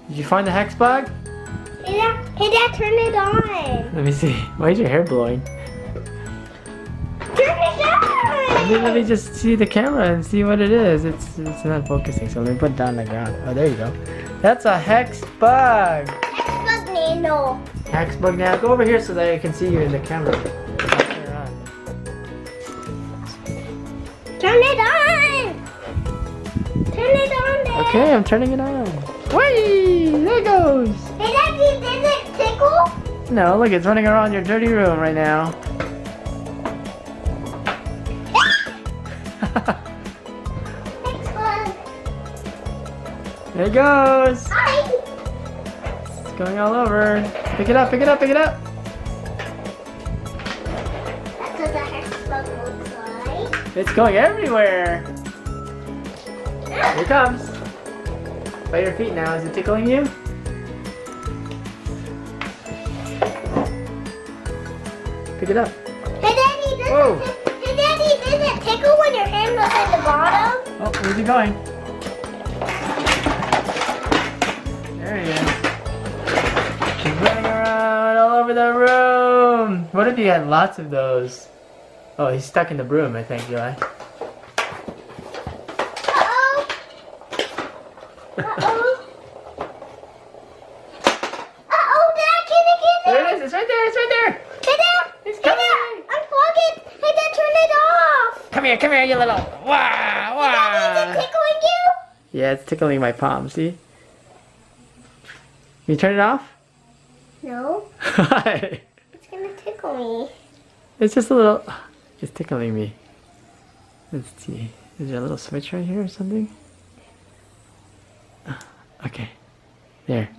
Did you find the hex bug? Hey Dad, turn it on. Let me see. Why is your hair blowing? Turn it on. Let me just see the camera and see what it is. It's not focusing, so let me put it down on the ground. Oh, there you go. That's a hex bug. Hex bug nano. Hex bug now. Go over here so that I can see you in the camera. Turn it on. Turn it on, Dad. Okay, I'm turning it on. Whee! There it goes. Hey Dad, does it tickle? No, look, it's running around your dirty room right now. Hex bug. There it goes. Hi. It's going all over. Pick it up, pick it up, pick it up. That's what the hex bug looks like. It's going everywhere. Here it comes. By your feet now. Is it tickling you? Pick it up. Hey Daddy, Whoa. Hey Daddy, does it tickle when your hand goes at the bottom? Oh, where's he going? There he is. He's running around all over the room. What if you had lots of those? Oh, he's stuck in the broom, I think, Eli. Uh-oh. Uh-oh. Uh-oh, Dad, get it. There it is. It's right there. It's right there. Hey Dad, It's coming. unplug it. Hey Dad, turn it off. Come here, you little. Wah, wah. Dad, is it tickling you? Yeah, it's tickling my palm. See? You turn it off? No, Hi. it's gonna tickle me. It's just a little. It's tickling me. Let's see. Is there a little switch right here or something? Okay. There.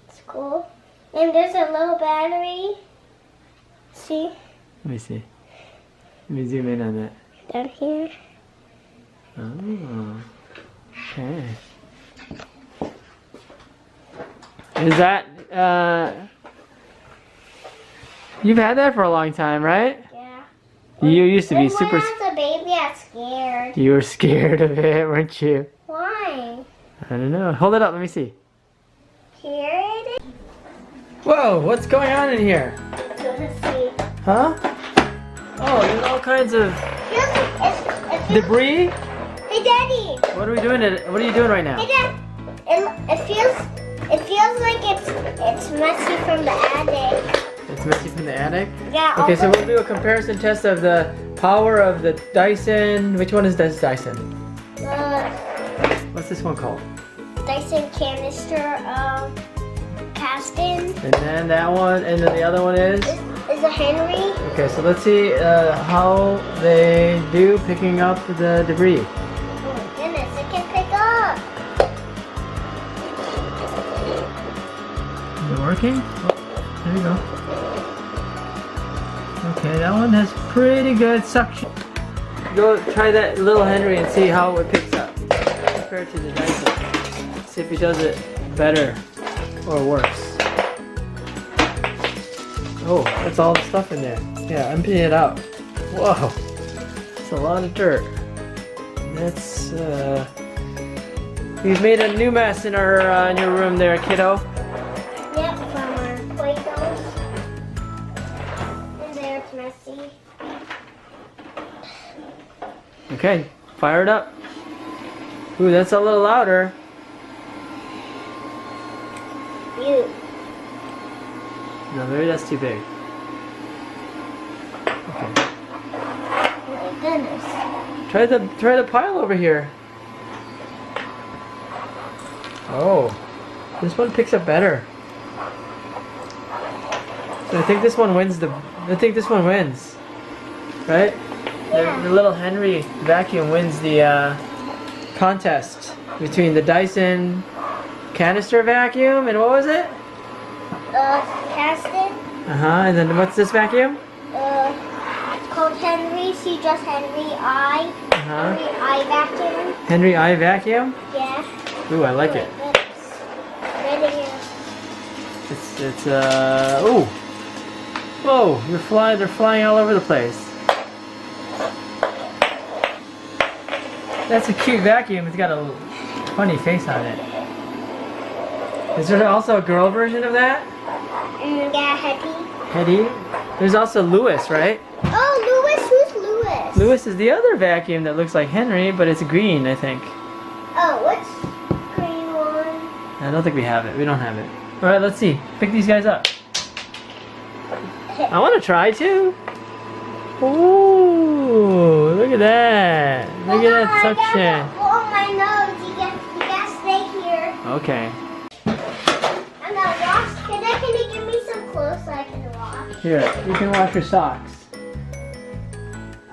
It's cool. And there's a little battery. See? Let me see. Let me zoom in on that. Down here. Oh. Okay. Is that, you've had that for a long time, right? Yeah. You used to be When super, I was a baby, I was scared. you were scared of it, weren't you? Why? I don't know. Hold it up, let me see. Here it is. Whoa, what's going on in here? Let's see. Huh? Oh, there's all kinds of It's debris. Hey Daddy. What are we doing? What are you doing right now? Hey Dad. It feels like it's messy from the attic. It's messy from the attic? Yeah. Okay, so we'll do a comparison test of the power of the Dyson. Which one is this Dyson? What's this one called? Dyson canister Casdon. And then that one, and then the other one is? Is a Henry. Okay, so let's see how they do picking up the debris. Oh my goodness, it can pick up. Is it working? Oh, there you go. Okay, that one has pretty good suction. Go try that little Henry and see how it picks up compared to the Dyson. See if he does it better or worse. Oh, that's all the stuff in there. Yeah, empty it out. Whoa, it's a lot of dirt. That's we've made a new mess in our in your room there, kiddo. Yep, from our Play-Dohs. And there it's messy. Okay, fire it up. Ooh, that's a little louder. You. No, maybe that's too big. Okay. Oh my goodness. Try the pile over here. Oh, this one picks up better. So I think this one wins right? Yeah. The little Henry vacuum wins the contest between the Dyson canister vacuum and what was it? Casdon. And then what's this vacuum? It's called Henry. See, just Henry I. Henry I vacuum. Henry I vacuum? Yeah. Ooh, I like it. Right here. It's ooh. Whoa, they're flying all over the place. That's a cute vacuum. It's got a funny face on it. Is there also a girl version of that? Yeah, Hetty. Hetty? There's also Lewis, right? Oh, Lewis. Who's Lewis? Lewis is the other vacuum that looks like Henry, but it's green, I think. Oh, what's green one? I don't think we have it. We don't have it. All right, let's see. Pick these guys up. I want to try too. Ooh, look at that. Look at that suction. Oh, my nose. You gotta stay here. Okay. I'm gonna wash. Can you give me some clothes so I can wash? Here, you can wash your socks.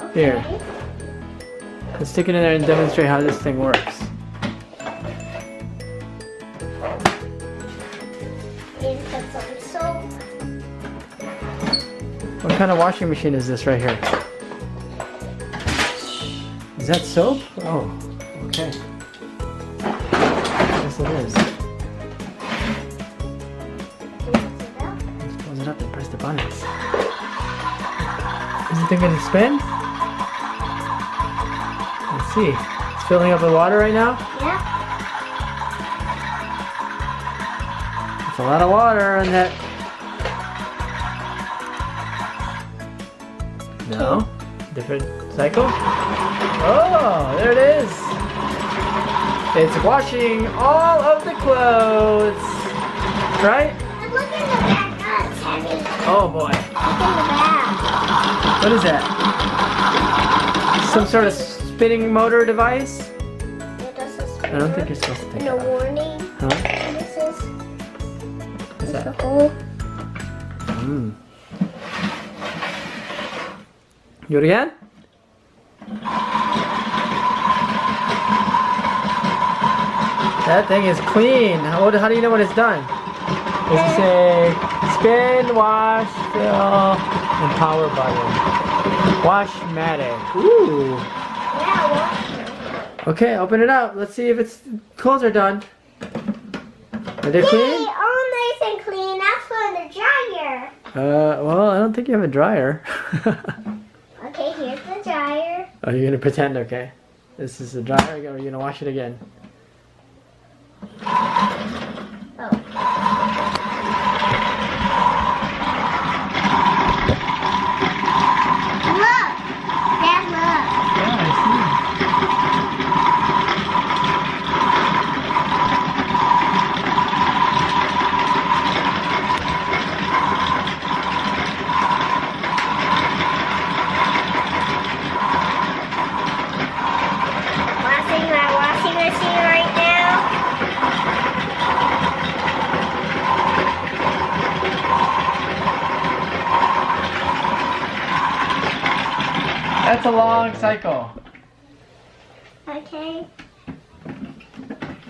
Okay. Here. Let's stick it in there and demonstrate how this thing works. And put some soap. What kind of washing machine is this right here? Is that soap? Oh, okay. Yes, it is. Let's close it up and press the button. Is the thing going to spin? Let's see. It's filling up with water right now. Yeah. It's a lot of water on that. No? Different cycle? Oh, there it is. It's washing all of the clothes. Right? And look in the back. Oh, it's heavy. Oh boy. Look in the back. What is that? Some sort of spinning motor device? It does a I don't think you're supposed to take and a that off. warning. Huh? And this is What's the that? hole. Mm. Do it again? That thing is clean. How do you know when it's done? Does it say spin, wash, fill, and power button? Washmatic. Ooh. Yeah, wash. Okay, open it up. Let's see if its clothes are done. Are they Yay, clean? all nice and clean. That's for the dryer. Well, I don't think you have a dryer. Okay, here's the dryer. Oh, you're gonna pretend, okay. This is the dryer, or you're gonna wash it again. Oh. Look! Dad, look. Yeah, I see. Washing my washing machine right now. That's a long cycle. Okay.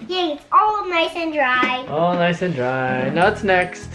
Yay, it's all nice and dry. Oh, nice and dry. Now it's next.